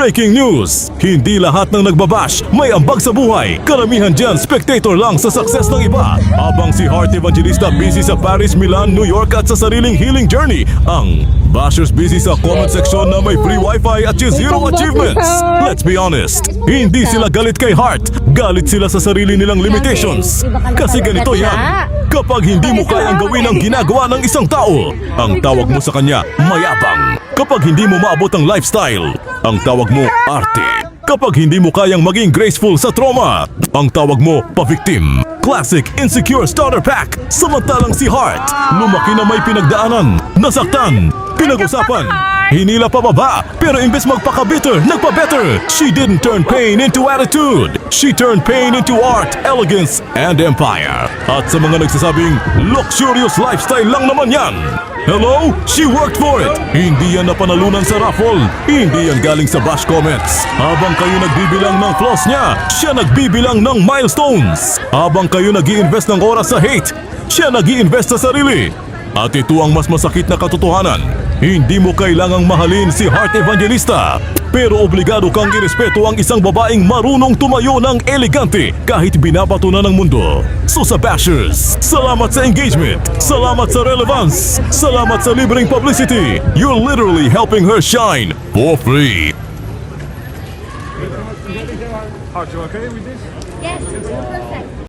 Breaking news! Hindi lahat ng nagbabash may ambag sa buhay. Karamihan dyan spectator lang sa success ng iba. Habang si Heart Evangelista busy sa Paris, Milan, New York at sa sariling healing journey, ang bashers busy sa comment section na may free wifi at zero achievements. Let's be honest, hindi sila galit kay Heart. Galit sila sa sarili nilang limitations. Kasi ganito yan. Kapag hindi mo kayang gawin ang ginagawa ng isang tao, ang tawag mo sa kanya mayabang. Kapag hindi mo maabot ang lifestyle, ang tawag mo arte. Kapag hindi mo kayang maging graceful sa trauma, ang tawag mo pa-victim. Classic Insecure Starter Pack. Samantalang si Heart, lumaki na may pinagdaanan, nasaktan, pinag-usapan, hinila pababa, pero imbes magpaka-bitter, nagpa-better. She didn't turn pain into attitude. She turned pain into art, elegance, and empire. At sa mga nagsasabing, luxurious lifestyle lang naman yan. Hello? She worked for it. Hindi yan napanalunan sa raffle. Hindi yan galing sa bash comments. Habang kayo nagbibilang ng flaws niya, siya nagbibilang ng milestones. Habang kayo nag-i-invest ng oras sa hate, siya nag-i-invest sa sarili. At ito ang mas masakit na katotohanan. Hindi mo kailangang mahalin si Heart Evangelista, pero obligado kang irespeto ang isang babaeng marunong tumayo ng elegante kahit binabato na ng mundo. So sa bashers, salamat sa engagement, salamat sa relevance, salamat sa libreng publicity. You're literally helping her shine for free. Heart, you okay with this? Yes, perfect.